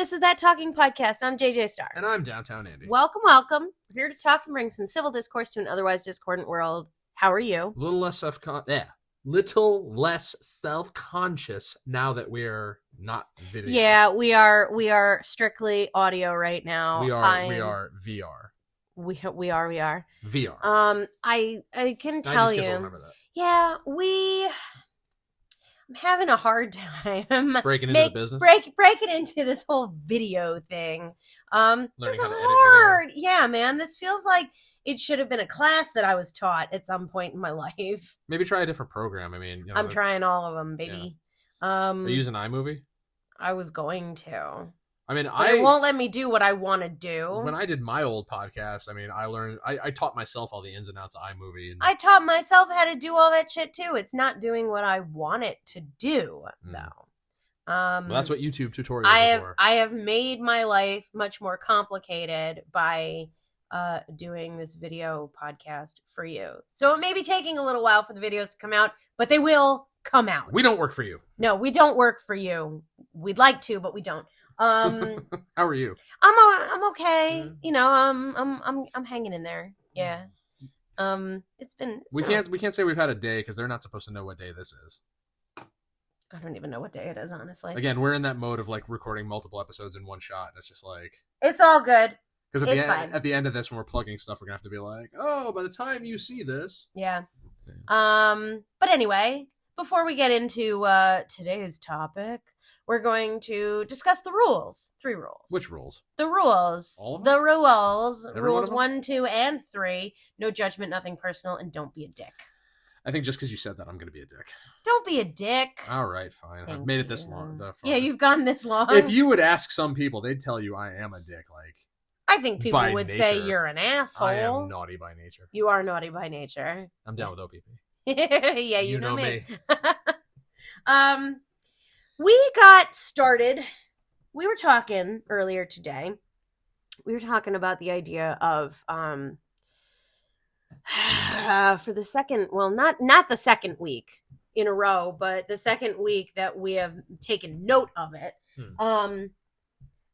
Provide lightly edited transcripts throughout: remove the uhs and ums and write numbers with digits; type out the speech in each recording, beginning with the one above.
This is That Talking Podcast. I'm JJ Starr. And I'm Downtown Andy. Welcome, welcome. We're here to talk and bring some civil discourse to an otherwise discordant world. How are you? A little less self-conscious now that we're not video. Yeah, we are strictly audio right now. We are VR. We are. VR. I can I tell just get to you. remember that. Yeah, I'm having a hard time Breaking into the business? breaking into this whole video thing. It's Learning how to edit hard. Yeah, man. This feels like it should have been a class that I was taught at some point in my life. Maybe try a different program. I mean, I'm trying all of them, baby. Are you using iMovie? I was going to. I mean, but it won't let me do what I want to do. When I did my old podcast, I mean, I taught myself all the ins and outs of iMovie. And I taught myself how to do all that shit too. It's not doing what I want it to do, though. Well, that's what YouTube tutorials are for. I have made my life much more complicated by doing this video podcast for you. So it may be taking a little while for the videos to come out, but they will come out. We don't work for you. No, we don't work for you. We'd like to, but we don't. How are you? I'm okay. Yeah. You know, I'm hanging in there. Yeah. It's been we can't say we've had a day because they're not supposed to know what day this is. I don't even know what day it is, honestly. Again, we're in that mode of like recording multiple episodes in one shot, and it's just like it's all good. Because at the end of this, when we're plugging stuff, we're gonna have to be like, oh, by the time you see this, yeah. But anyway, before we get into today's topic, we're going to discuss the rules. 3 rules. Which rules? The rules. All of them? The rules. Every rules one of 1, 2, and 3. No judgment, nothing personal, and don't be a dick. I think just because you said that, I'm going to be a dick. Don't be a dick. All right, fine. I've made it this long. Yeah, you've gone this long. If you would ask some people, they'd tell you I am a dick. Like, I think people would nature, say you're an asshole. I am naughty by nature. You are naughty by nature. I'm down with OPP. Yeah, you know me. We got started. We were talking earlier today. We were talking about the idea of for the second, well, not the second week in a row, but the second week that we have taken note of it.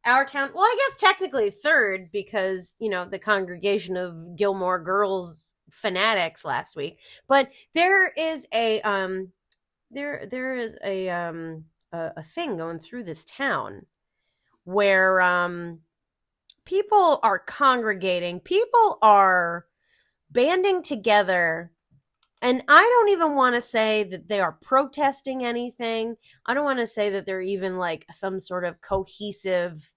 Our town, well, I guess technically third because, you know, the congregation of Gilmore Girls fanatics last week, but there is a thing going through this town where people are congregating, people are banding together, and I don't even want to say that they are protesting anything. I don't want to say that they're even like some sort of cohesive.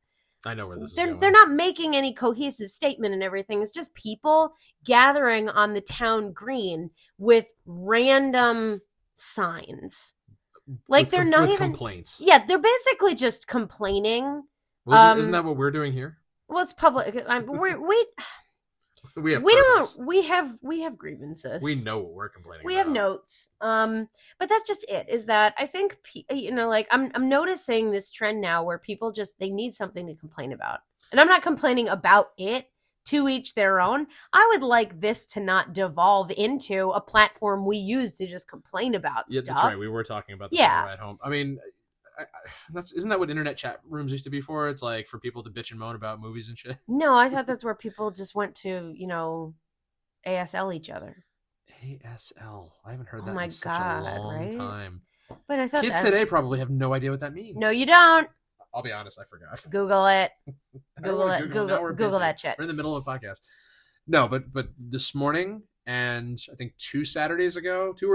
I know where this is going. They're not making any cohesive statement and everything. It's just people gathering on the town green with random signs. Like they're not even complaints. Yeah, they're basically just complaining. Well, isn't that what we're doing here? Well, it's public. We have grievances. We know what we're complaining about. We have notes. But that's just it. Is that I think like I'm noticing this trend now where people just they need something to complain about, and I'm not complaining about it. To each their own. I would like this to not devolve into a platform we use to just complain about stuff. That's right. We were talking about this at home. I mean, isn't that what internet chat rooms used to be for? It's like for people to bitch and moan about movies and shit. No, I thought that's where people just went to, ASL each other. ASL. I haven't heard that in such a long time. But I thought kids today probably have no idea what that means. No, you don't. I'll be honest, I forgot. Google it. Google that shit. We're in the middle of a podcast. No, but this morning and I think 2 or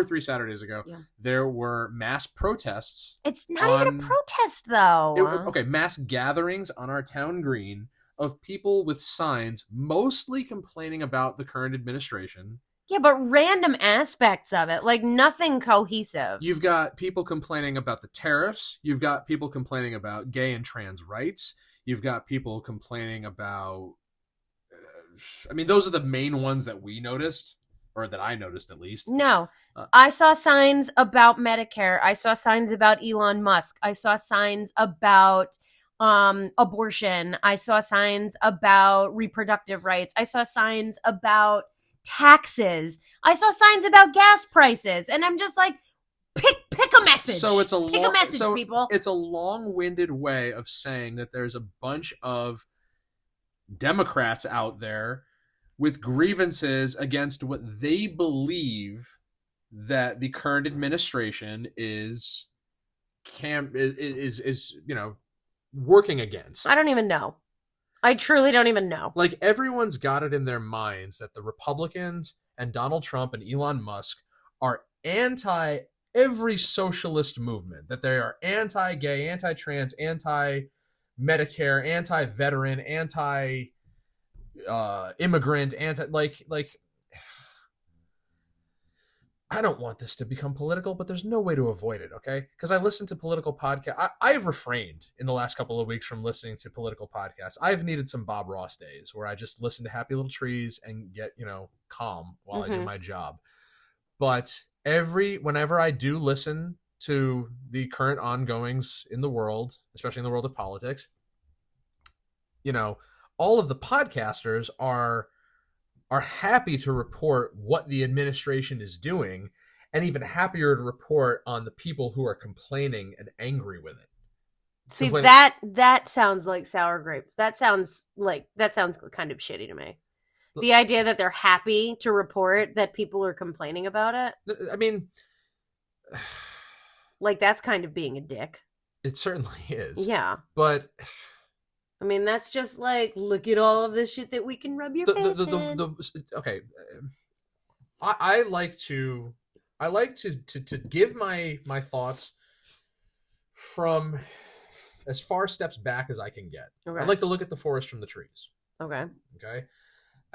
3 Saturdays ago, there were mass protests. It's not even a protest, though. Mass gatherings on our town green of people with signs, mostly complaining about the current administration. Yeah, but random aspects of it, like nothing cohesive. You've got people complaining about the tariffs. You've got people complaining about gay and trans rights. You've got people complaining about... those are the main ones that we noticed, or that I noticed at least. No. I saw signs about Medicare. I saw signs about Elon Musk. I saw signs about abortion. I saw signs about reproductive rights. I saw signs about taxes. I saw signs about gas prices, and I'm just like, pick a a message. So it's a Pick a message, people. It's a long-winded way of saying that there's a bunch of Democrats out there with grievances against what they believe that the current administration is working against. I don't even know. I truly don't even know. Like, everyone's got it in their minds that the Republicans and Donald Trump and Elon Musk are anti every socialist movement, that they are anti-gay, anti-trans, anti-Medicare, anti-veteran, anti-immigrant, like I don't want this to become political, but there's no way to avoid it, okay? Because I listen to political podcasts. I've refrained in the last couple of weeks from listening to political podcasts. I've needed some Bob Ross days where I just listen to Happy Little Trees and get, calm while I do my job. But whenever I do listen to the current ongoings in the world, especially in the world of politics, all of the podcasters are happy to report what the administration is doing, and even happier to report on the people who are complaining and angry with it. See, that sounds like sour grapes. That sounds kind of shitty to me. The idea that they're happy to report that people are complaining about it. I mean, like, that's kind of being a dick. It certainly is. Yeah. But I mean, that's just like, look at all of this shit that we can rub your face in. Okay. I like to give my thoughts from as far steps back as I can get. Okay. I like to look at the forest from the trees. Okay.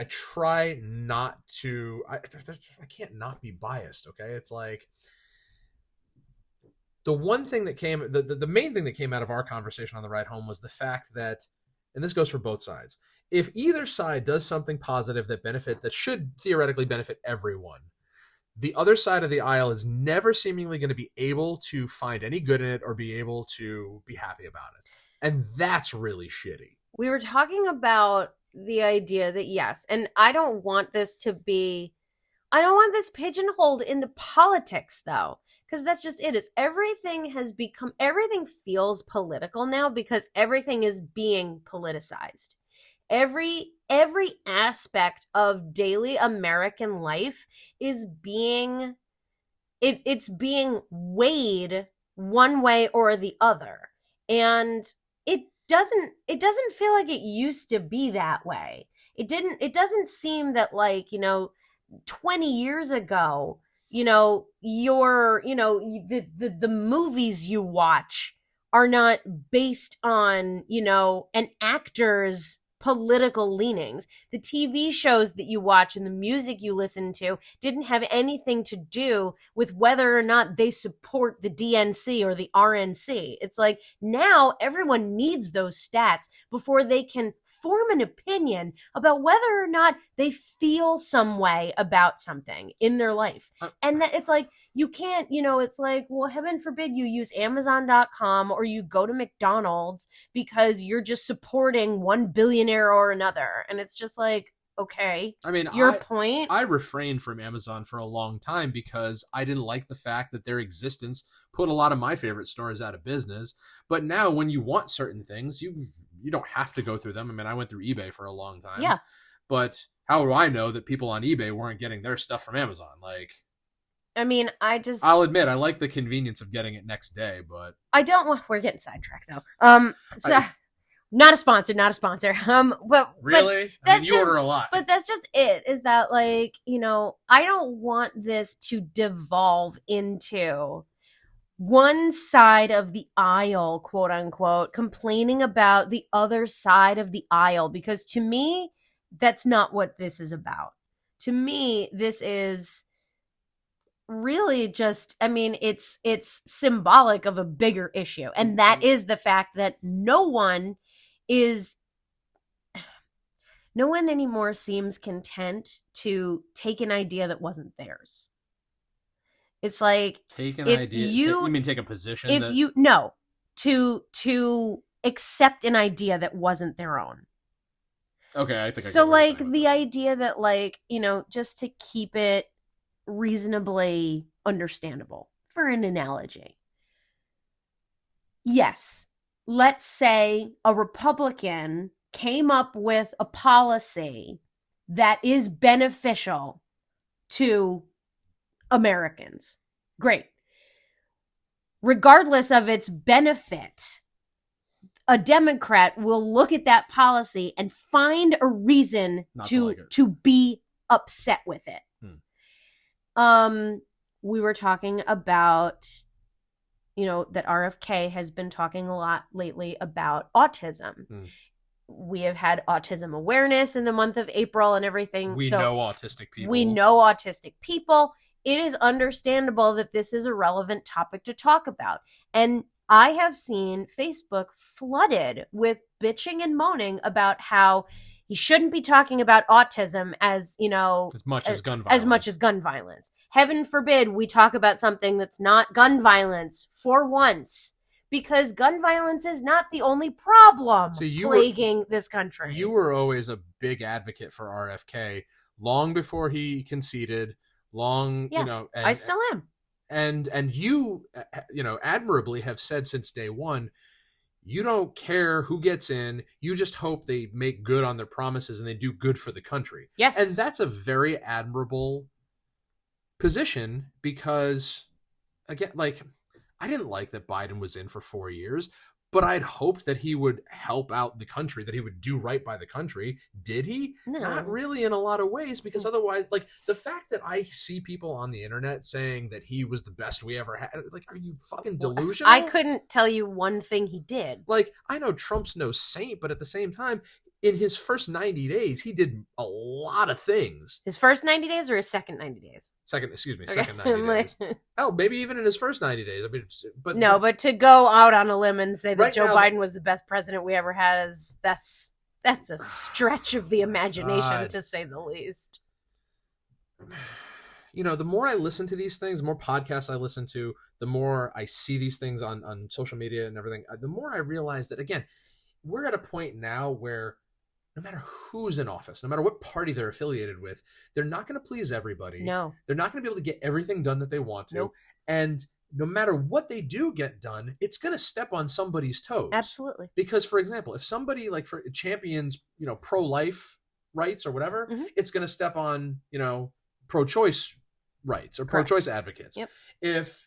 I try not to. I can't not be biased. Okay, it's like the one thing that came, the main thing that came out of our conversation on the ride home was the fact that, and this goes for both sides, if either side does something positive that should theoretically benefit everyone, the other side of the aisle is never seemingly going to be able to find any good in it or be able to be happy about it, and that's really shitty. We were talking about the idea that, yes, and I don't want this pigeonholed into politics, though, because that's just it. Is everything feels political now because everything is being politicized. Every aspect of daily American life is being weighed one way or the other, and it doesn't feel like it used to be that way. It doesn't seem that, like, 20 years ago, the movies you watch are not based on, an actor's political leanings. The TV shows that you watch and the music you listen to didn't have anything to do with whether or not they support the DNC or the RNC. It's like, now everyone needs those stats before they can form an opinion about whether or not they feel some way about something in their life. And that it's like, you can't, it's like, well, heaven forbid you use Amazon.com or you go to McDonald's because you're just supporting one billionaire or another. And it's just like, okay, I mean, your point. I refrained from Amazon for a long time because I didn't like the fact that their existence put a lot of my favorite stores out of business. But now when you want certain things, you don't have to go through them. I mean, I went through eBay for a long time. Yeah. But how do I know that people on eBay weren't getting their stuff from Amazon? Like, I mean, I'll admit, I like the convenience of getting it next day, but I don't want, we're getting sidetracked though. Not a sponsor. But really? But I mean, you order a lot. But that's just it, is that, like, I don't want this to devolve into one side of the aisle, quote unquote, complaining about the other side of the aisle, because to me, that's not what this is about. To me, this is really just, I mean, it's symbolic of a bigger issue. And that is the fact that no one anymore seems content to take an idea that wasn't theirs. It's like, take an idea. You mean take a position? To accept an idea that wasn't their own. Okay, I think so. Like, the idea that, like, just to keep it reasonably understandable, for an analogy, yes, let's say a Republican came up with a policy that is beneficial to Americans. Great. Regardless of its benefit, a Democrat will look at that policy and find a reason to be upset with it. We were talking about, that RFK has been talking a lot lately about autism. We have had autism awareness in the month of April and everything. We know autistic people. We know autistic people. It is understandable that this is a relevant topic to talk about. And I have seen Facebook flooded with bitching and moaning about how he shouldn't be talking about autism as much as gun violence. Heaven forbid we talk about something that's not gun violence for once, because gun violence is not the only problem plaguing this country. You were always a big advocate for RFK long before he conceded. I still am. And you admirably have said since day one, you don't care who gets in. You just hope they make good on their promises and they do good for the country. Yes. And that's a very admirable position because, again, I didn't like that Biden was in for 4 years, but I'd hoped that he would help out the country, that he would do right by the country. Did he? No. Not really in a lot of ways, because otherwise, the fact that I see people on the internet saying that he was the best we ever had, are you fucking delusional? I couldn't tell you one thing he did. I know Trump's no saint, but at the same time, in his first 90 days, he did a lot of things. His first 90 days or his second 90 days? Second 90 days. Hell, maybe even in his first 90 days. But to go out on a limb and say that Joe Biden was the best president we ever had that's a stretch of the imagination, to say the least. The more I listen to these things, the more podcasts I listen to, the more I see these things on social media and everything, the more I realize that, again, we're at a point now where no matter who's in office, no matter what party they're affiliated with, they're not going to please everybody. No. They're not going to be able to get everything done that they want to. Nope. And no matter what they do get done, it's going to step on somebody's toes. Absolutely. Because, for example, if somebody champions, pro-life rights or whatever, it's going to step on, pro-choice rights or pro-choice advocates. Yep. If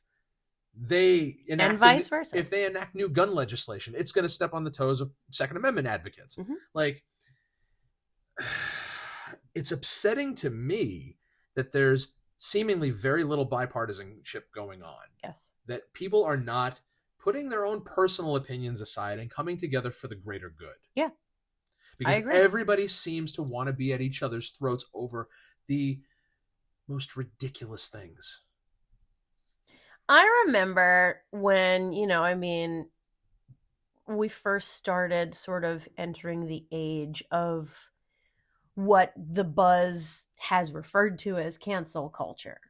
they enact and vice versa. If they enact new gun legislation, it's going to step on the toes of Second Amendment advocates. It's upsetting to me that there's seemingly very little bipartisanship going on. Yes. That people are not putting their own personal opinions aside and coming together for the greater good. Yeah. Because everybody seems to want to be at each other's throats over the most ridiculous things. I remember when, we first started sort of entering the age of what the buzz has referred to as cancel culture.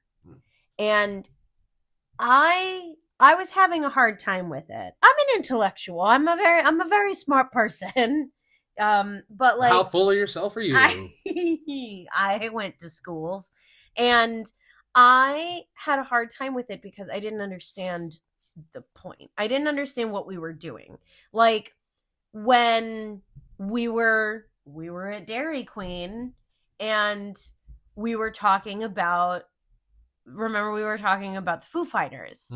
And I was having a hard time with it. I'm an intellectual. I'm a very smart person. But how full of yourself are you? I went to schools and I had a hard time with it because I didn't understand the point. I didn't understand what we were doing. When we were at Dairy Queen and we were talking about the Foo Fighters.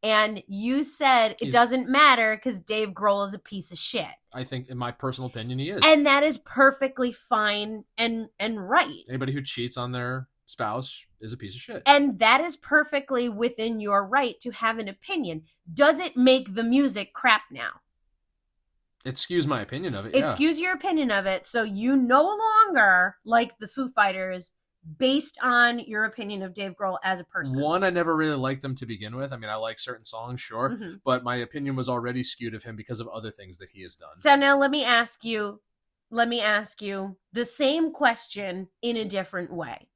And you said it doesn't matter because Dave Grohl is a piece of shit. I think, in my personal opinion, he is. And that is perfectly fine and right. Anybody who cheats on their spouse is a piece of shit. And that is perfectly within your right to have an opinion. Does it make the music crap now? It skews my opinion of it. It skews your opinion of it. So you no longer like the Foo Fighters based on your opinion of Dave Grohl as a person. One, I never really liked them to begin with. I mean, I like certain songs, sure. But my opinion was already skewed of him because of other things that he has done. So now let me ask you the same question in a different way.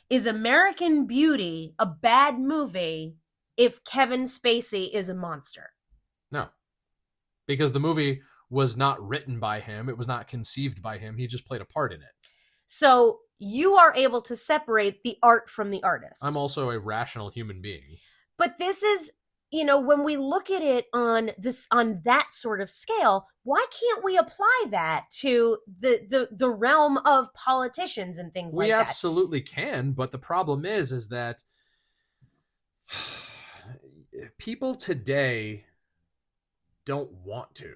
Is American Beauty a bad movie if Kevin Spacey is a monster? No. Because the movie was not written by him. It was not conceived by him. He just played a part in it. So you are able to separate the art from the artist. I'm also a rational human being. But this is, when we look at it on that sort of scale, why can't we apply that to the realm of politicians and things like We that? absolutely can, but the problem is that people today don't want to.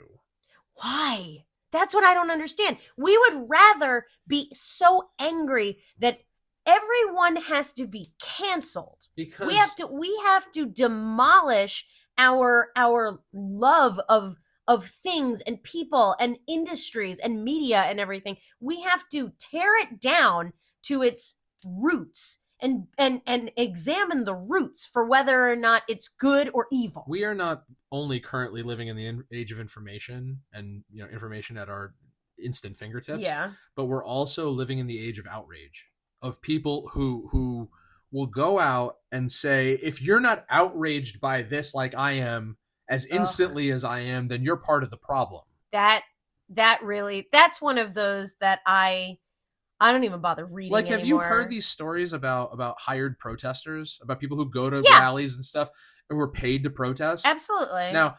Why? That's what I don't understand. We would rather be so angry that everyone has to be canceled. Because we have to demolish our love of things and people and industries and media and everything. We have to tear it down to its roots and examine the roots for whether or not it's good or evil. We are not only currently living in the age of information and information at our instant fingertips, but we're also living in the age of outrage, of people who will go out and say, if you're not outraged by this like I am as instantly as I am, then you're part of the problem. That's one of those that I don't even bother reading Like, have anymore. you heard these stories about hired protesters, about people who go to rallies and stuff and were paid to protest? Absolutely. Now,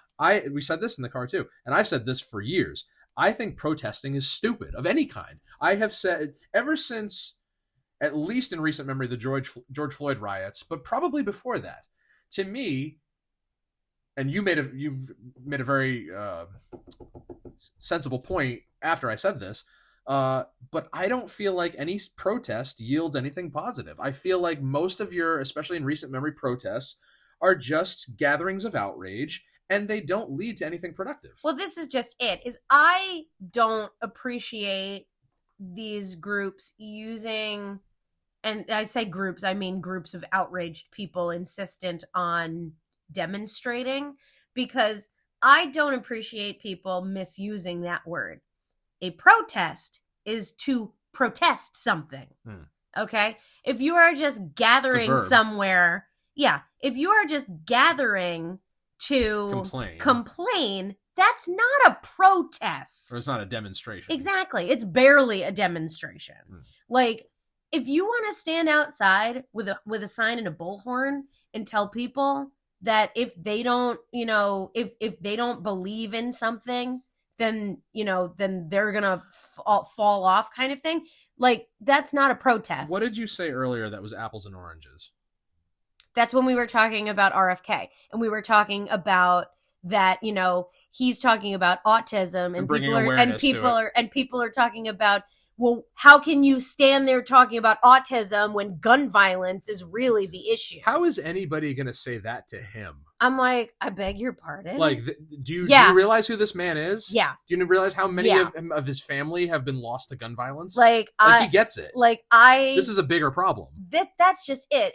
we said this in the car too, and I've said this for years. I think protesting is stupid of any kind. I have said ever since, at least in recent memory, the George Floyd riots, but probably before that. To me, and you made a very sensible point after I said this, but I don't feel like any protest yields anything positive. I feel like most of your, especially in recent memory, protests are just gatherings of outrage, and they don't lead to anything productive. Well, this is just it. I don't appreciate these groups using, and I say groups, I mean groups of outraged people insistent on demonstrating, because I don't appreciate people misusing that word. A protest is to protest something. Okay? If you are just gathering somewhere, if you are just gathering to complain, that's not a protest. Or it's not a demonstration. Exactly. It's barely a demonstration. Like, if you want to stand outside with a sign and a bullhorn and tell people that if they don't, if they don't believe in something, then they're gonna fall off, kind of thing. Like, that's not a protest. What did you say earlier that was apples and oranges? That's when we were talking about RFK, and we were talking about that, he's talking about autism, and people are talking about, well, how can you stand there talking about autism when gun violence is really the issue? How is anybody going to say that to him? I'm like, I beg your pardon? Like, do you realize who this man is? Yeah. Do you realize how many of his family have been lost to gun violence? Like he gets it. This is a bigger problem. That's just it.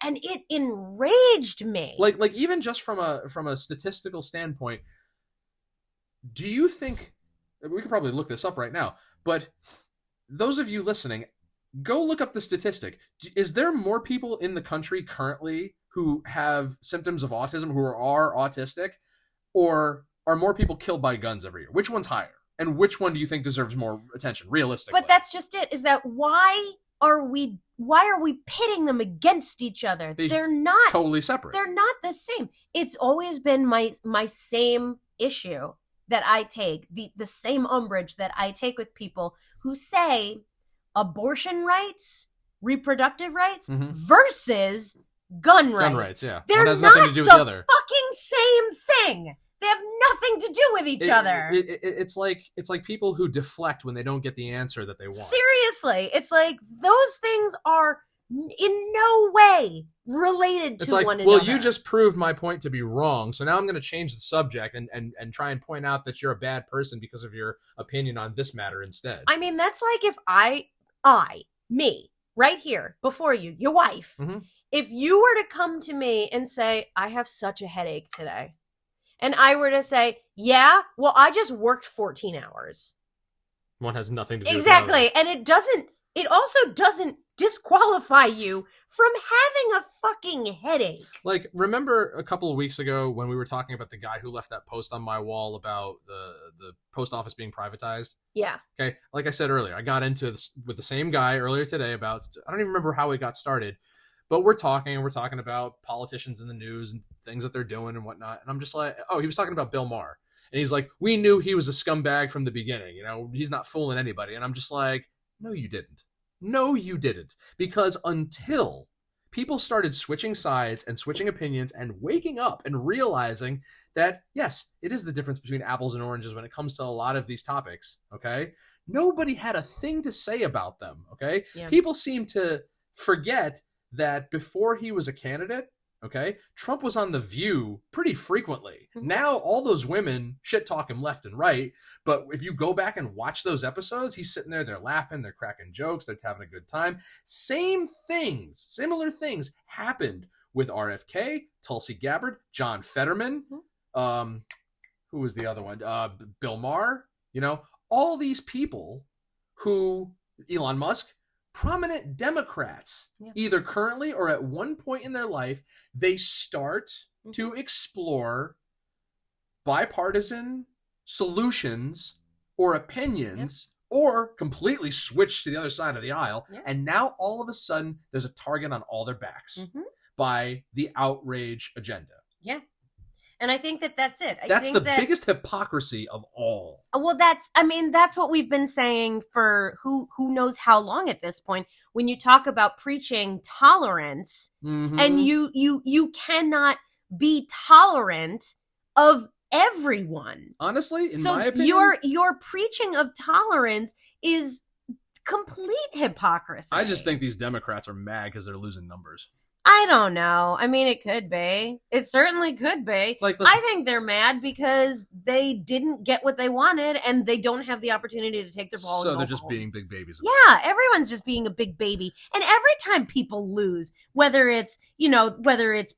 And it enraged me. Like even just from a statistical standpoint, do you think, we could probably look this up right now, but those of you listening, go look up the statistic. Is there more people in the country currently who have symptoms of autism, who are autistic, or are more people killed by guns every year? Which one's higher? And which one do you think deserves more attention, realistically? But that's just it, is that why are we pitting them against each other? They're not totally separate. They're not the same. It's always been my same issue that I take, the same umbrage that I take with people who say abortion rights, reproductive rights versus gun rights. Gun rights, yeah. They're has not nothing to do with the other. Fucking same thing. They have nothing to do with each other. It's like people who deflect when they don't get the answer that they want. Seriously, it's like those things are in no way related to one another. Well, you just proved my point to be wrong, so now I'm going to change the subject and try and point out that you're a bad person because of your opinion on this matter instead. I mean, that's like if me, right here, before you, your wife, if you were to come to me and say, I have such a headache today, and I were to say, yeah, well, I just worked 14 hours. One has nothing to do with Exactly, and it also doesn't disqualify you from having a fucking headache. Like, remember a couple of weeks ago when we were talking about the guy who left that post on my wall about the post office being privatized? Yeah. Okay, like I said earlier, I got into this with the same guy earlier today about, I don't even remember how it got started, But we're talking about politicians in the news and things that they're doing and whatnot. And I'm just like, oh, he was talking about Bill Maher. And he's like, we knew he was a scumbag from the beginning. You know, he's not fooling anybody. And I'm just like, no, you didn't. No, you didn't. Because until people started switching sides and switching opinions and waking up and realizing that, yes, it is the difference between apples and oranges when it comes to a lot of these topics, okay? Nobody had a thing to say about them, okay? Yeah. People seem to forget that before he was a candidate, okay, Trump was on The View pretty frequently. Mm-hmm. Now all those women shit talk him left and right, but if you go back and watch those episodes, he's sitting there, they're laughing, they're cracking jokes, they're having a good time. Similar things happened with RFK, Tulsi Gabbard, John Fetterman, who was the other one? Bill Maher, you know, all these people who, Elon Musk, prominent Democrats, either currently or at one point in their life, they start to explore bipartisan solutions or opinions or completely switch to the other side of the aisle. And now all of a sudden there's a target on all their backs by the outrage agenda. Yeah. And I think that that's it. That's the biggest hypocrisy of all. Well, that's what we've been saying for who knows how long at this point. When you talk about preaching tolerance, and you cannot be tolerant of everyone. Honestly, in my opinion, your preaching of tolerance is complete hypocrisy. I just think these Democrats are mad because they're losing numbers. I don't know. I mean, it could be. It certainly could be. Like, I think they're mad because they didn't get what they wanted and they don't have the opportunity to take their ball. So they're just being big babies. Yeah, everyone's just being a big baby. And every time people lose, whether it's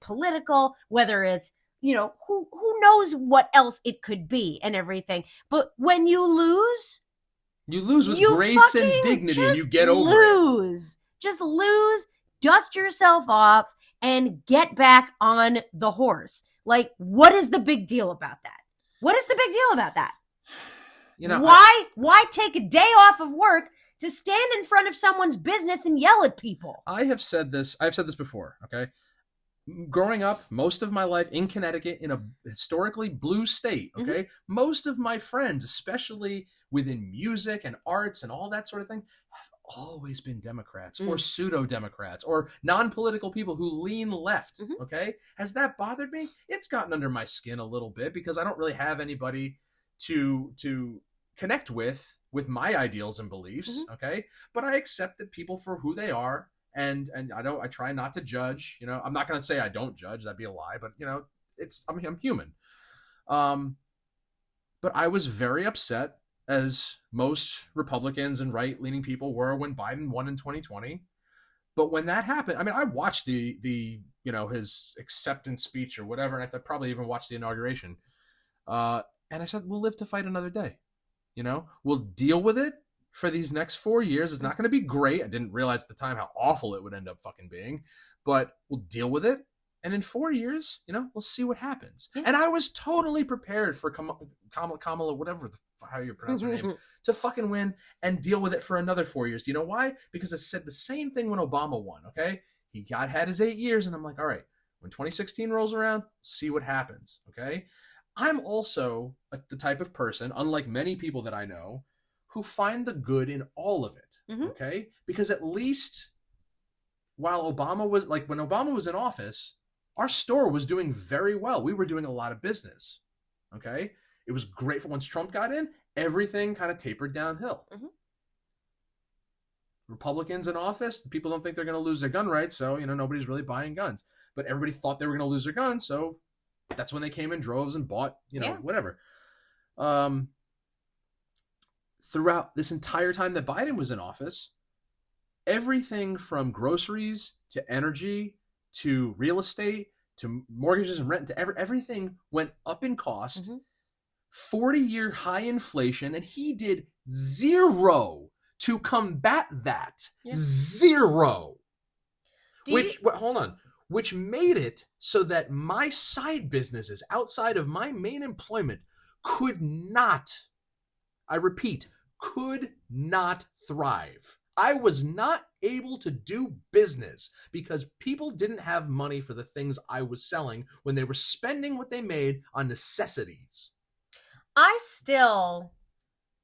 political, whether it's, who knows what else it could be and everything. But when you lose with grace and dignity and you get over it. Just lose. Dust yourself off and get back on the horse. Like, what is the big deal about that? What is the big deal about that? Why take a day off of work to stand in front of someone's business and yell at people? I've said this before, okay? Growing up, most of my life in Connecticut, in a historically blue state, okay? Most of my friends, especially within music and arts and all that sort of thing, have always been Democrats or pseudo-Democrats or non-political people who lean left, okay? Has that bothered me? It's gotten under my skin a little bit because I don't really have anybody to connect with my ideals and beliefs, okay? But I accept that people for who they are, and I try not to judge, I'm not going to say I don't judge, that'd be a lie, but I'm human. But I was very upset, as most Republicans and right-leaning people were when Biden won in 2020. But when that happened, I mean, I watched the his acceptance speech or whatever, and I probably even watched the inauguration. And I said, we'll live to fight another day. We'll deal with it for these next 4 years. It's not going to be great. I didn't realize at the time how awful it would end up fucking being, but we'll deal with it. And in 4 years, we'll see what happens. Yeah. And I was totally prepared for Kamala, whatever how you pronounce her name, to fucking win and deal with it for another 4 years. Do you know why? Because I said the same thing when Obama won, okay? He had his 8 years, and I'm like, all right, when 2016 rolls around, see what happens, okay? I'm also the type of person, unlike many people that I know, who find the good in all of it, okay? Because at least while when Obama was in office, our store was doing very well. We were doing a lot of business, okay? It was great for once Trump got in, everything kind of tapered downhill. Republicans in office, people don't think they're going to lose their gun rights, so, nobody's really buying guns. But everybody thought they were going to lose their guns, so that's when they came in droves and bought, whatever. Throughout this entire time that Biden was in office, everything from groceries to energy to real estate to mortgages and rent to everything went up in cost. 40-year high inflation, and he did zero to combat that. Zero. Which made it so that my side businesses outside of my main employment could not, I repeat, could not thrive. I was not able to do business because people didn't have money for the things I was selling when they were spending what they made on necessities. I still...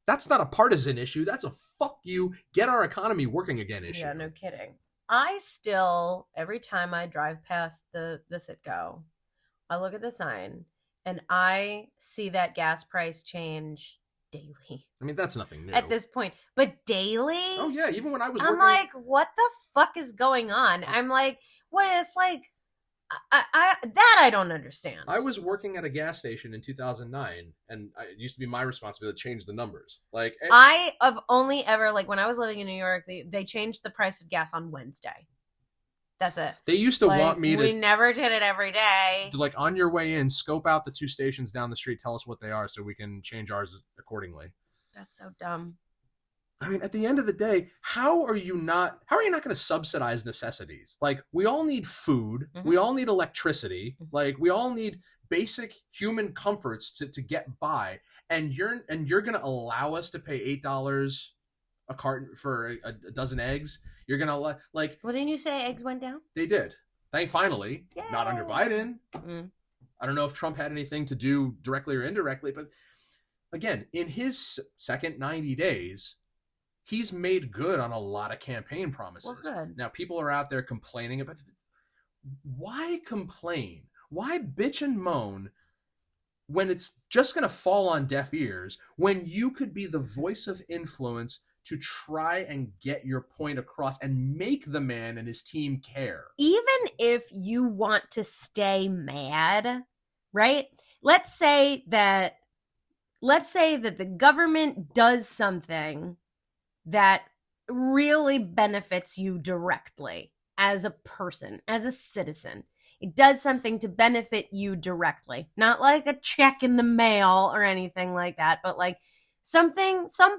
That's not a partisan issue. That's a fuck you, get our economy working again issue. Yeah, no kidding. I still, every time I drive past the Citgo, I look at the sign and I see that gas price change daily. I mean, that's nothing new. At this point. But daily? Oh, yeah. Even when I was I'm working... like, what the fuck is going on? I'm like, what? It's like, I don't understand. I was working at a gas station in 2009, and it used to be my responsibility to change the numbers. Like, I have only ever, like, when I was living in New York, they changed the price of gas on Wednesday. That's it. They used to want me to... We never did it every day. Like, on your way in, scope out the 2 stations down the street, tell us what they are so we can change ours accordingly. That's so dumb. I mean, at the end of the day, how are you not going to subsidize necessities? Like, we all need food. Mm-hmm. We all need electricity. Mm-hmm. Like, we all need basic human comforts to get by. And you're going to allow us to pay $8 a carton for a dozen eggs? You're going to like... Well, didn't you say eggs went down? They did. Finally. Yay. Not under Biden. Mm-hmm. I don't know if Trump had anything to do directly or indirectly, but again, in his second 90 days... he's made good on a lot of campaign promises. Well, good. Now, people are out there complaining about... Why complain? Why bitch and moan when it's just going to fall on deaf ears, when you could be the voice of influence to try and get your point across and make the man and his team care? Even if you want to stay mad, right? Let's say that the government does something that really benefits you directly as a person, as a citizen. It does something to benefit you directly. Not like a check in the mail or anything like that, but like some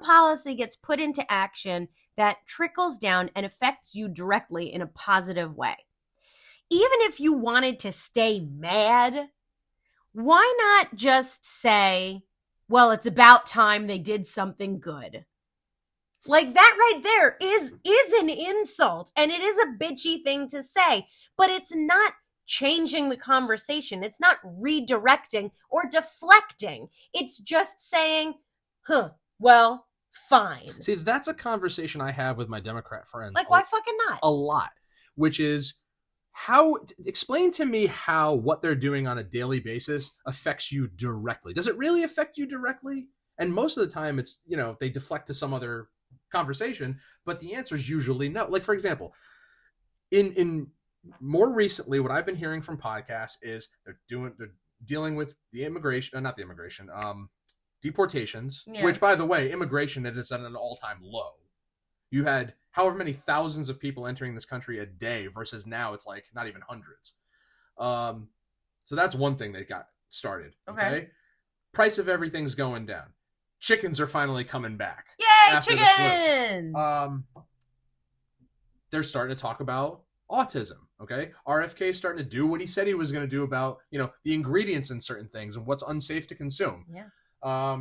policy gets put into action that trickles down and affects you directly in a positive way. Even if you wanted to stay mad, why not just say, well, it's about time they did something good? Like, that right there is an insult, and it is a bitchy thing to say, but it's not changing the conversation. It's not redirecting or deflecting. It's just saying, well, fine. See, that's a conversation I have with my Democrat friends. Like, why fucking not? A lot, which is explain to me how what they're doing on a daily basis affects you directly. Does it really affect you directly? And most of the time it's, they deflect to some other conversation, but the answer is usually no. Like, for example, in more recently, what I've been hearing from podcasts is they're dealing with deportations, which, by the way, immigration is at an all-time low. You had however many thousands of people entering this country a day versus now it's like not even hundreds. So that's one thing that got started. Okay. Price of everything's going down. Chickens are finally coming back. Yay, chickens! They're starting to talk about autism, okay? RFK is starting to do what he said he was going to do about, the ingredients in certain things and what's unsafe to consume. Yeah.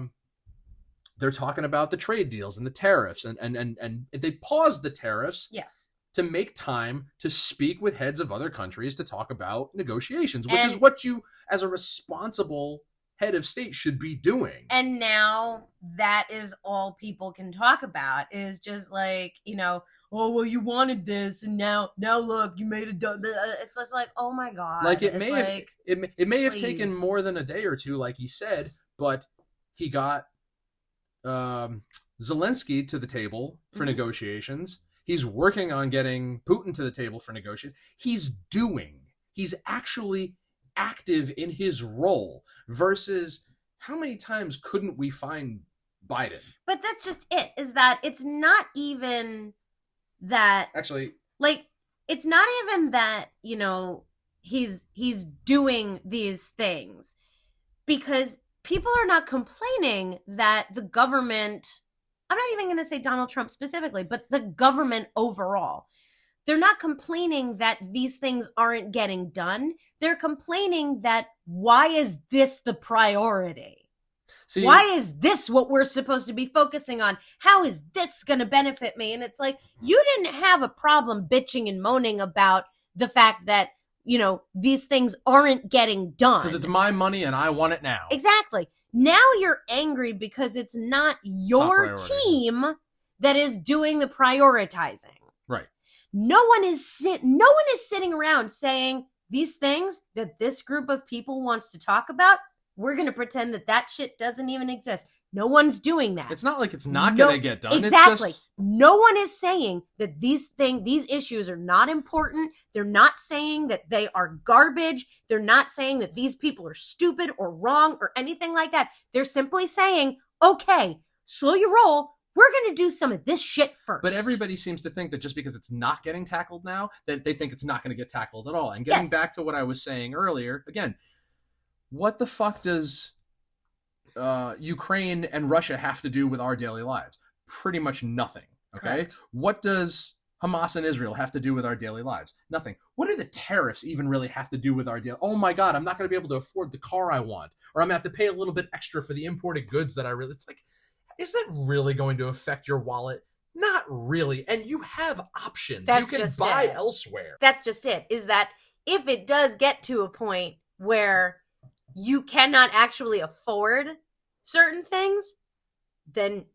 They're talking about the trade deals and the tariffs, and they paused the tariffs. Yes. To make time to speak with heads of other countries to talk about negotiations, which is what you, as a responsible head of state, should be doing. And now that is all people can talk about, is just like, oh, well, you wanted this, and now look, you made it done. It's just like, oh my God. Like, it may have taken more than a day or two, like he said, but he got Zelensky to the table for negotiations. He's working on getting Putin to the table for negotiations. He's actually active in his role, versus how many times couldn't we find Biden? But that's just it, is that it's not even that... Actually... Like, it's not even that, he's doing these things. Because people are not complaining that the government... I'm not even going to say Donald Trump specifically, but the government overall. They're not complaining that these things aren't getting done. They're complaining that, why is this the priority? See, Why is this what we're supposed to be focusing on? How is this going to benefit me? And it's like, you didn't have a problem bitching and moaning about the fact that, these things aren't getting done. Because it's my money and I want it now. Exactly. Now you're angry because it's not your team that is doing the prioritizing. Right. No one is sitting around saying these things that this group of people wants to talk about. We're going to pretend that shit doesn't even exist. No one's doing that. It's not like it's not going to get done. Exactly. It's just... No one is saying that these issues are not important. They're not saying that they are garbage. They're not saying that these people are stupid or wrong or anything like that. They're simply saying, okay, slow your roll. We're going to do some of this shit first. But everybody seems to think that just because it's not getting tackled now, that they think it's not going to get tackled at all. And getting back to what I was saying earlier, again, what the fuck does Ukraine and Russia have to do with our daily lives? Pretty much nothing. Okay. Correct. What does Hamas and Israel have to do with our daily lives? Nothing. What do the tariffs even really have to do with our daily? Oh my God, I'm not going to be able to afford the car I want, or I'm going to have to pay a little bit extra for the imported goods that I really. It's like, is that really going to affect your wallet? Not really. And you have options. You can buy elsewhere. That's just it. Is that if it does get to a point where you cannot actually afford certain things, then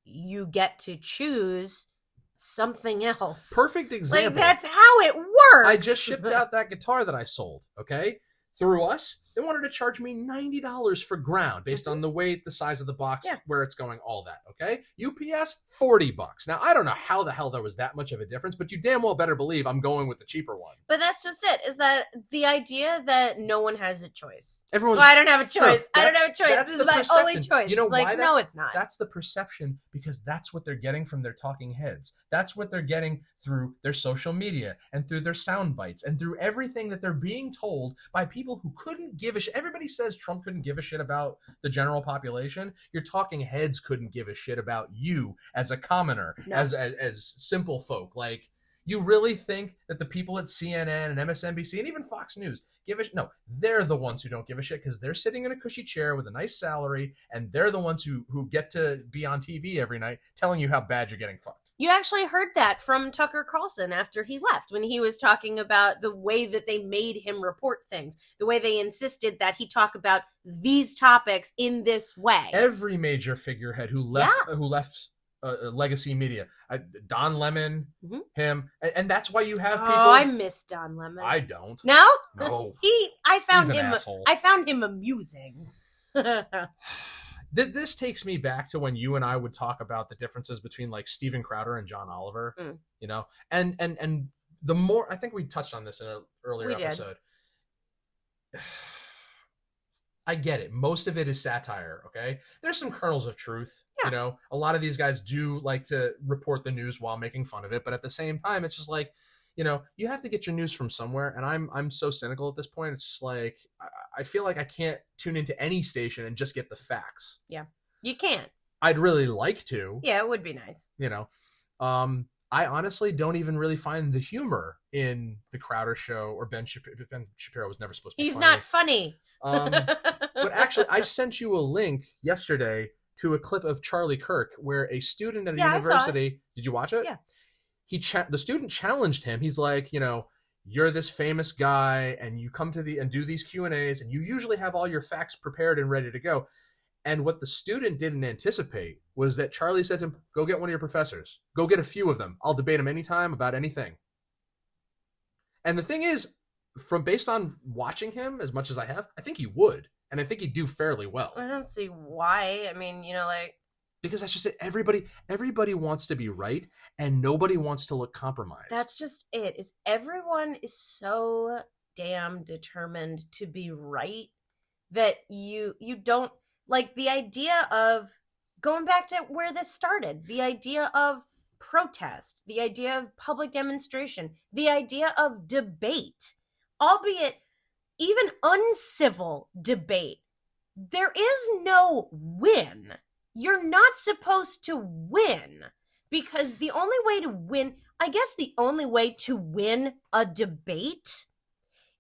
you get to choose something else. Perfect example. Like, that's how it works. I just shipped out that guitar that I sold, okay? Through us, they wanted to charge me $90 for ground based on the weight, the size of the box, where it's going, all that, okay? UPS, $40. Now, I don't know how the hell there was that much of a difference, but you damn well better believe I'm going with the cheaper one. But that's just it, is that the idea that no one has a choice. Everyone, I don't have a choice. I don't have a choice. This is my only choice. You know why? No, it's not. That's the perception, because that's what they're getting from their talking heads. That's what they're getting through their social media and through their sound bites and through everything that they're being told by people who couldn't give a shit. Everybody says Trump couldn't give a shit about the general population. Your talking heads couldn't give a shit about you as a commoner, as simple folk. Like, you really think that the people at CNN and MSNBC and even Fox News give a shit? No, they're the ones who don't give a shit, because they're sitting in a cushy chair with a nice salary, and they're the ones who get to be on TV every night telling you how bad you're getting fucked. You actually heard that from Tucker Carlson after he left, when he was talking about the way that they made him report things, the way they insisted that he talk about these topics in this way. Every major figurehead who left legacy media, Don Lemon, him, and that's why you have people. Oh, I miss Don Lemon. I don't. No, no. I found him. Asshole. I found him amusing. This takes me back to when you and I would talk about the differences between like Steven Crowder and John Oliver, you know, and the more, I think we touched on this in an earlier episode. I get it. Most of it is satire. Okay. There's some kernels of truth. You know, a lot of these guys do like to report the news while making fun of it. But at the same time, it's just like, you know, you have to get your news from somewhere. And I'm so cynical at this point. It's just like, I feel like I can't tune into any station and just get the facts. Yeah, you can't. I'd really like to. Yeah, it would be nice. You know, I honestly don't even really find the humor in the Crowder show or Ben Shapiro. Ben Shapiro was never supposed to be He's funny. not funny. But actually, I sent you a link yesterday to a clip of Charlie Kirk where a student at a university. Did you watch it? Yeah. The student challenged him. He's like, you know, you're this famous guy and you come to and do these Q&As and you usually have all your facts prepared and ready to go. And what the student didn't anticipate was that Charlie said to him, go get one of your professors. Go get a few of them. I'll debate them anytime about anything. And the thing is, based on watching him as much as I have, I think he would. And I think he'd do fairly well. I don't see why. I mean, you know, like... Because that's just it. Everybody wants to be right, and nobody wants to look compromised. That's just it. Is everyone is so damn determined to be right that you don't... Like, the idea of... Going back to where this started, the idea of protest, the idea of public demonstration, the idea of debate, albeit even uncivil debate, there is no win. You're not supposed to win, because the only way to win, I guess the only way to win a debate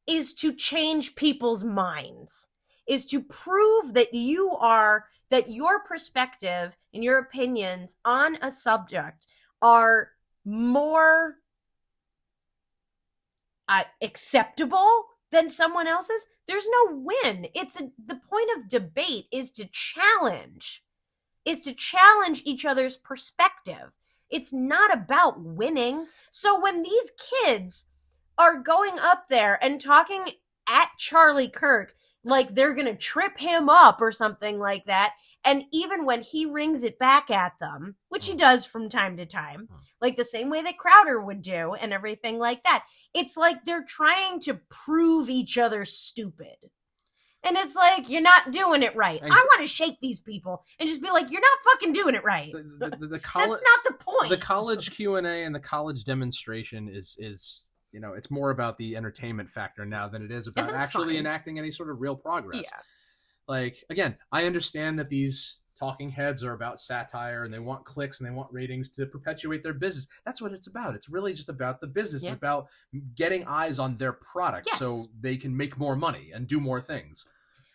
is to change people's minds, is to prove that that your perspective and your opinions on a subject are more acceptable than someone else's. There's no win. The point of debate is to challenge each other's perspective. It's not about winning. So when these kids are going up there and talking at Charlie Kirk like they're going to trip him up or something like that, and even when he rings it back at them, which he does from time to time, like the same way that Crowder would do and everything like that, it's like they're trying to prove each other stupid. And it's like, you're not doing it right. I want to shake these people and just be like, you're not fucking doing it right. That's not the point. The college Q&A and the college demonstration is it's more about the entertainment factor now than it is about actually enacting any sort of real progress. Yeah. Like, again, I understand that these talking heads are about satire and they want clicks and they want ratings to perpetuate their business. That's what it's about. It's really just about the business. It's about getting eyes on their product so they can make more money and do more things.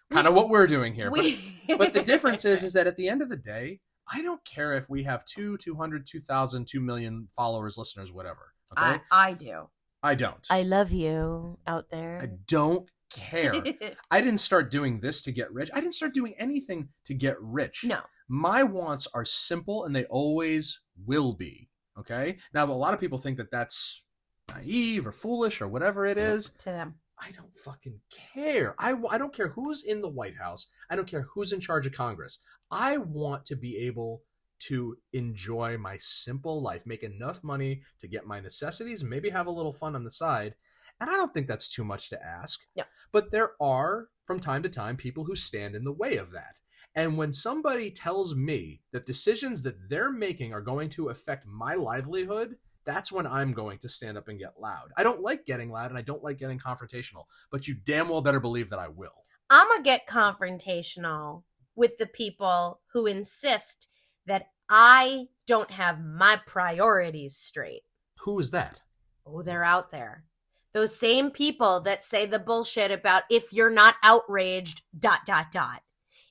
Kind of what we're doing here. But the difference is that at the end of the day, I don't care if we have 200, 2,000, 2 million followers, listeners, whatever. Okay? I do. I don't. I love you out there. I don't care. I didn't start doing this to get rich. I didn't start doing anything to get rich. No. My wants are simple and they always will be. Okay? Now, a lot of people think that that's naive or foolish or whatever it is. To them. I don't fucking care. I don't care who's in the White House. I don't care who's in charge of Congress. I want to be able to enjoy my simple life, make enough money to get my necessities, and maybe have a little fun on the side. And I don't think that's too much to ask. No. But there are, from time to time, people who stand in the way of that. And when somebody tells me that decisions that they're making are going to affect my livelihood, that's when I'm going to stand up and get loud. I don't like getting loud and I don't like getting confrontational, but you damn well better believe that I will. I'm going to get confrontational with the people who insist that I don't have my priorities straight. Who is that? Oh, they're out there. Those same people that say the bullshit about if you're not outraged, ...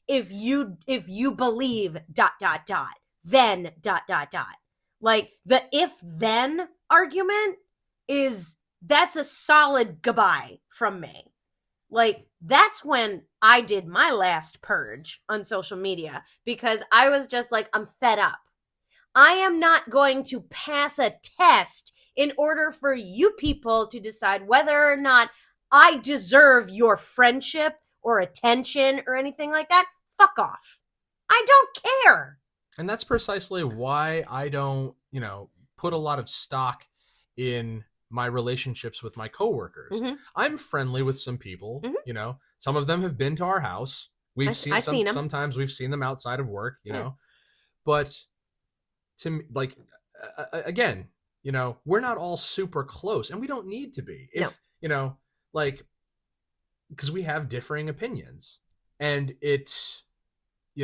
If you believe ... then ... Like the if then argument that's a solid goodbye from me. Like that's when I did my last purge on social media because I was just like, I'm fed up. I am not going to pass a test in order for you people to decide whether or not I deserve your friendship or attention or anything like that. Fuck off. I don't care. And that's precisely why I don't, put a lot of stock in my relationships with my coworkers. Mm-hmm. I'm friendly with some people, some of them have been to our house. We've seen them. Sometimes we've seen them outside of work, know, but to me, like, again, we're not all super close and we don't need to be because we have differing opinions and it's,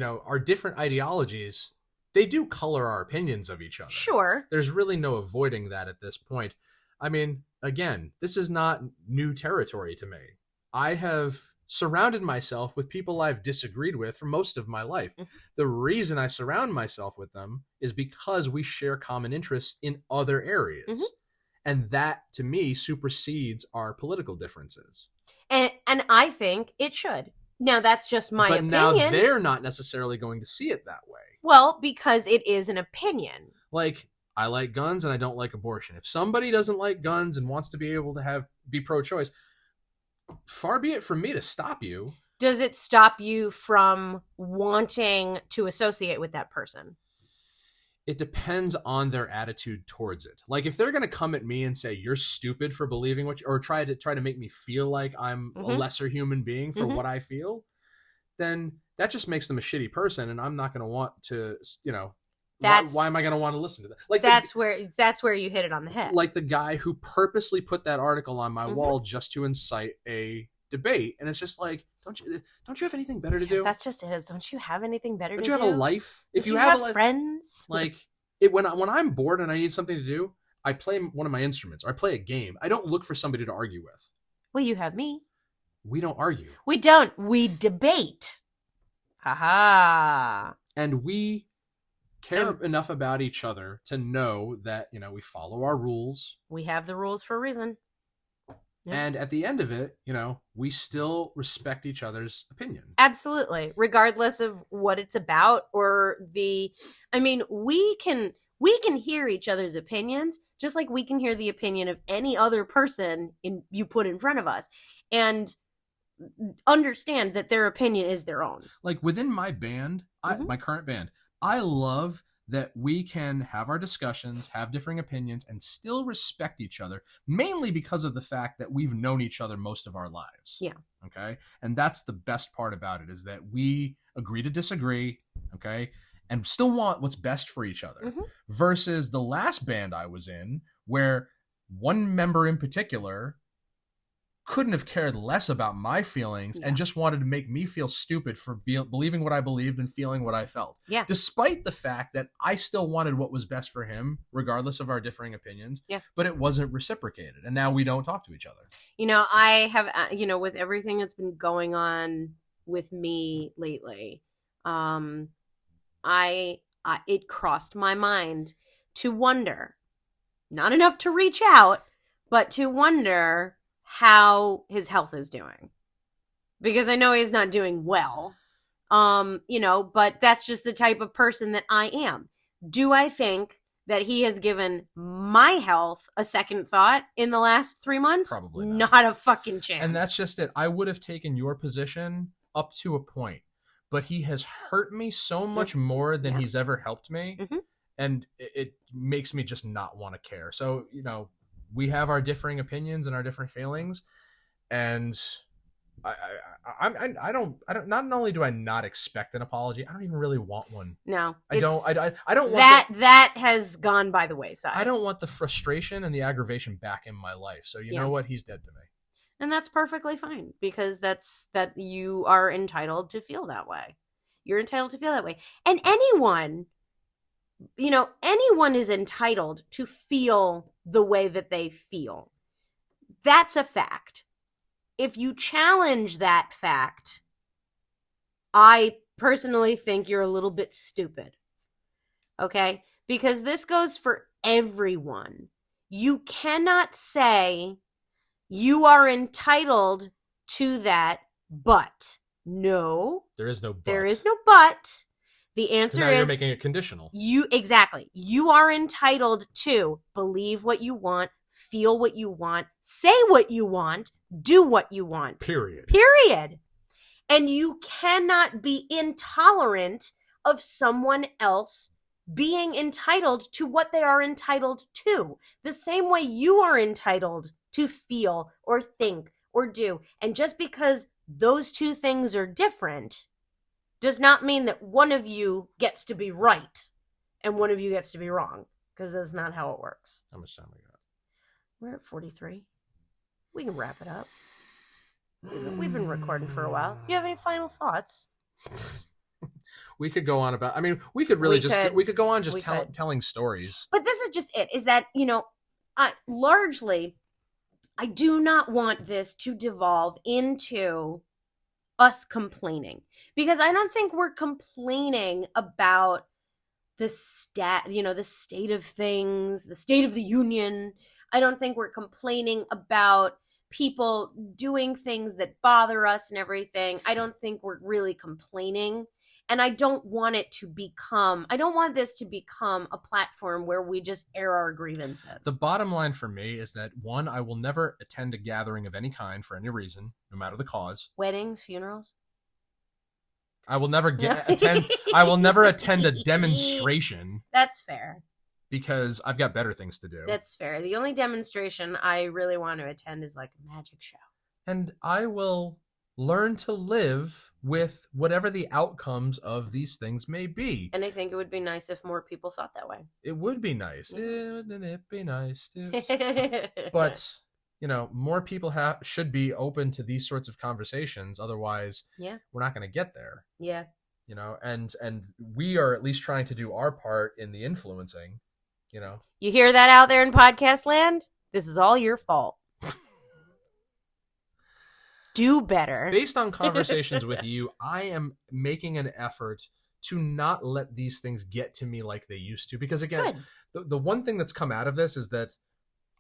our different ideologies, they do color our opinions of each other. Sure. There's really no avoiding that at this point. I mean, again, this is not new territory to me. I have surrounded myself with people I've disagreed with for most of my life. Mm-hmm. The reason I surround myself with them is because we share common interests in other areas. Mm-hmm. And that, to me, supersedes our political differences. And I think it should. Now, that's just my opinion. But now they're not necessarily going to see it that way. Well, because it is an opinion. Like, I like guns and I don't like abortion. If somebody doesn't like guns and wants to be able to be pro-choice, far be it from me to stop you. Does it stop you from wanting to associate with that person? It depends on their attitude towards it. Like, if they're going to come at me and say, you're stupid for believing or try to make me feel like I'm a lesser human being for what I feel, then that just makes them a shitty person. And I'm not going to want to, why am I going to want to listen to that? Like that's where you hit it on the head. Like the guy who purposely put that article on my wall just to incite a debate. And it's just like, don't you have anything better to do? That's just it. Don't you have anything better to do? Don't you have a life? If you have friends, like when I'm bored and I need something to do, I play one of my instruments or I play a game. I don't look for somebody to argue with. Well, you have me. we don't argue. We don't. We debate. Ha. And we care enough about each other to know that, you know, we follow our rules. We have the rules for a reason. Yep. And at the end of it, you know, we still respect each other's opinion. Absolutely. Regardless of what it's about or we can hear each other's opinions just like we can hear the opinion of any other person you put in front of us and understand that their opinion is their own. Like within my band, my current band, I love that we can have our discussions, have differing opinions, and still respect each other, mainly because of the fact that we've known each other most of our lives. Yeah. Okay? And that's the best part about it, is that we agree to disagree, okay? And still want what's best for each other. Mm-hmm. Versus the last band I was in, where one member in particular couldn't have cared less about my feelings and just wanted to make me feel stupid for believing what I believed and feeling what I felt. Yeah. Despite the fact that I still wanted what was best for him, regardless of our differing opinions. Yeah. But it wasn't reciprocated. And now we don't talk to each other. You know, I have, with everything that's been going on with me lately, it crossed my mind to wonder, not enough to reach out, but to wonder how his health is doing, because I know he's not doing well, but that's just the type of person that I am. Do I think that he has given my health a second thought in the last 3 months? Probably not a fucking chance. And that's just it. I would have taken your position up to a point, but he has hurt me so much more than he's ever helped me. Mm-hmm. And it makes me just not want to care. So, we have our differing opinions and our different feelings, and I don't. Not only do I not expect an apology, I don't even really want one. No, I don't want that has gone by the wayside. I don't want the frustration and the aggravation back in my life. So you know what? He's dead to me, and that's perfectly fine, because that you are entitled to feel that way. You're entitled to feel that way, and anyone is entitled to feel the way that they feel. That's a fact. If you challenge that fact, I personally think you're a little bit stupid. Okay? Because this goes for everyone. You cannot say you are entitled to that, but. No. There is no but. There is no but. The answer now is you're making it conditional. Exactly. You are entitled to believe what you want, feel what you want, say what you want, do what you want. Period. And you cannot be intolerant of someone else being entitled to what they are entitled to. The same way you are entitled to feel or think or do. And just because those two things are different does not mean that one of you gets to be right and one of you gets to be wrong, because that's not how it works. How much time we got? We're at 43. We can wrap it up. We've been recording for a while. You have any final thoughts? We could go on about, we could go on just telling stories. But this is just it, is that, largely, I do not want this to devolve into us complaining, because I don't think we're complaining about the state of things, the state of the union. I don't think we're complaining about people doing things that bother us and everything. I don't think we're really complaining. And I don't want this to become a platform where we just air our grievances. The bottom line for me is that, one, I will never attend a gathering of any kind for any reason, no matter the cause. Weddings, funerals. I will never attend a demonstration. That's fair. Because I've got better things to do. That's fair. The only demonstration I really want to attend is like a magic show. And I will learn to live with whatever the outcomes of these things may be. And I think it would be nice if more people thought that way. It would be nice. Wouldn't it be nice? But, more people should be open to these sorts of conversations. Otherwise, we're not going to get there. Yeah. And we are at least trying to do our part in the influencing, You hear that out there in podcast land? This is all your fault. do better. Based on conversations with you, I am making an effort to not let these things get to me like they used to. Because again, the one thing that's come out of this is that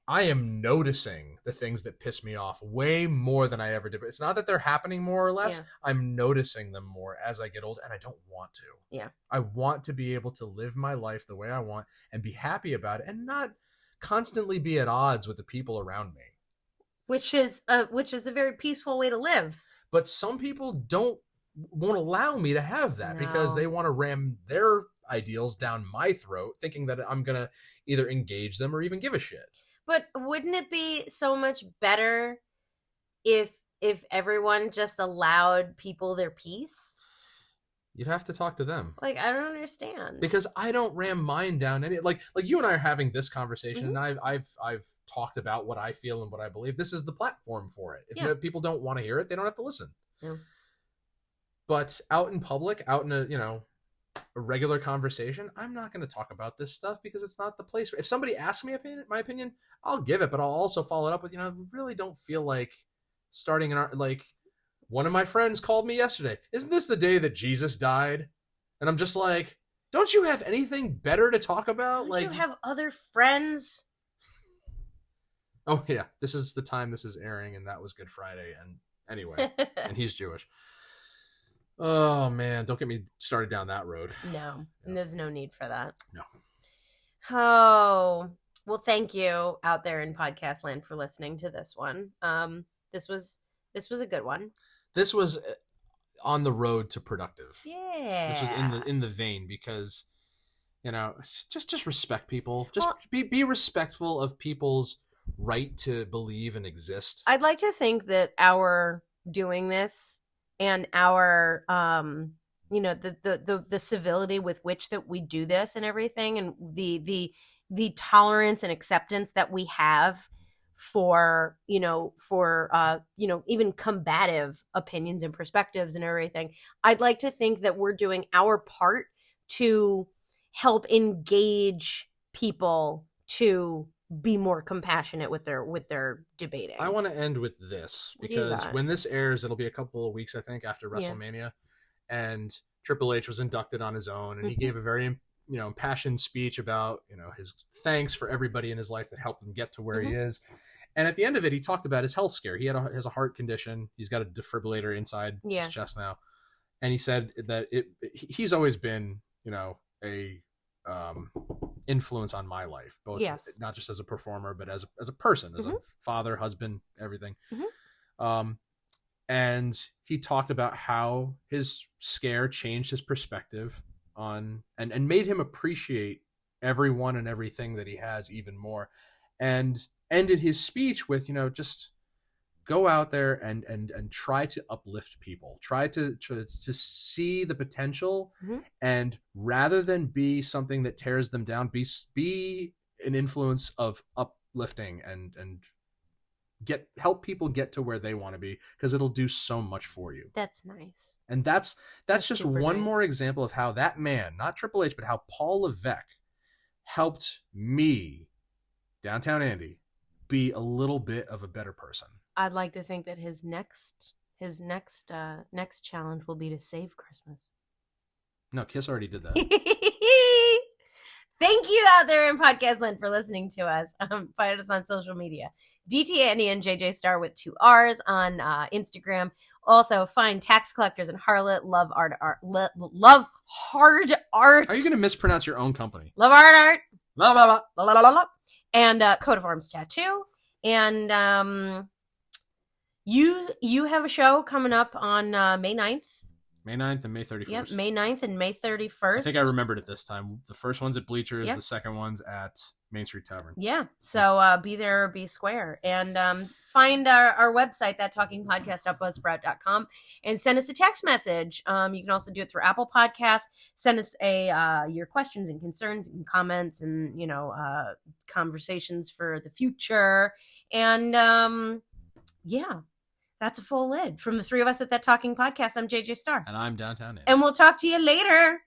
I am noticing the things that piss me off way more than I ever did. But it's not that they're happening more or less. Yeah. I'm noticing them more as I get older, and I don't want to. Yeah. I want to be able to live my life the way I want and be happy about it and not constantly be at odds with the people around me. Which is a very peaceful way to live. But some people won't allow me to have that because they want to ram their ideals down my throat, thinking that I'm going to either engage them or even give a shit. But wouldn't it be so much better if everyone just allowed people their peace? You'd have to talk to them. Like, I don't understand. Because I don't ram mine down any like you and I are having this conversation, and I've talked about what I feel and what I believe. This is the platform for it. If people don't want to hear it, they don't have to listen. Yeah. But out in public, out in a regular conversation, I'm not going to talk about this stuff because it's not the place. If somebody asks me my opinion, I'll give it, but I'll also follow it up with, I really don't feel like starting one of my friends called me yesterday. Isn't this the day that Jesus died? And I'm just like, don't you have anything better to talk about? Don't you have other friends? Oh yeah, this is the time this is airing, and that was Good Friday. And anyway, and he's Jewish. Oh man, don't get me started down that road. No, there's no need for that. No. Oh, well, thank you out there in podcast land for listening to this one. This was a good one. This was on the road to productive. Yeah. This was in the vein because, just respect people. Just be respectful of people's right to believe and exist. I'd like to think that our doing this and our the civility with which that we do this and everything, and the tolerance and acceptance that we have for even combative opinions and perspectives and everything, I'd like to think that we're doing our part to help engage people to be more compassionate with their debating. I want to end with this because when this airs, it'll be a couple of weeks, I think, after WrestleMania, and Triple H was inducted on his own, and he gave a very impassioned speech about his thanks for everybody in his life that helped him get to where he is. And at the end of it, he talked about his health scare. He has a heart condition. He's got a defibrillator inside his chest now, and he said that he's always been a influence on my life, both not just as a performer but as a person, as a father, husband, everything. And he talked about how his scare changed his perspective on and made him appreciate everyone and everything that he has even more, and ended his speech with just go out there and try to uplift people, try to see the potential, and rather than be something that tears them down, be an influence of uplifting and help people get to where they want to be, because it'll do so much for you. That's nice. And that's just one more example of how that man, not Triple H, but how Paul Levesque helped me, Downtown Andy, be a little bit of a better person. I'd like to think that his next challenge will be to save Christmas. No, Kiss already did that. Thank you out there in podcast land for listening to us. Find us on social media. DT Andy and JJ Star with 2 R's on Instagram. Also, find Tax Collectors and Harlot. Love hard art. Are you going to mispronounce your own company? Love art. La, la, la. La, la, la, la. And Coat of Arms Tattoo. And you have a show coming up on May 9th. May 9th and May 31st. Yep, May 9th and May 31st. I think I remembered it this time. The first one's at Bleachers, the second one's at Main Street Tavern. Yeah, so be there or be square. And find our website, thattalkingpodcast.buzzsprout.com, and send us a text message. You can also do it through Apple Podcasts. Send us your questions and concerns and comments and, conversations for the future. And, that's a full lid. From the 3 of us at That Talking Podcast, I'm JJ Star. And I'm Downtown Andy. And we'll talk to you later.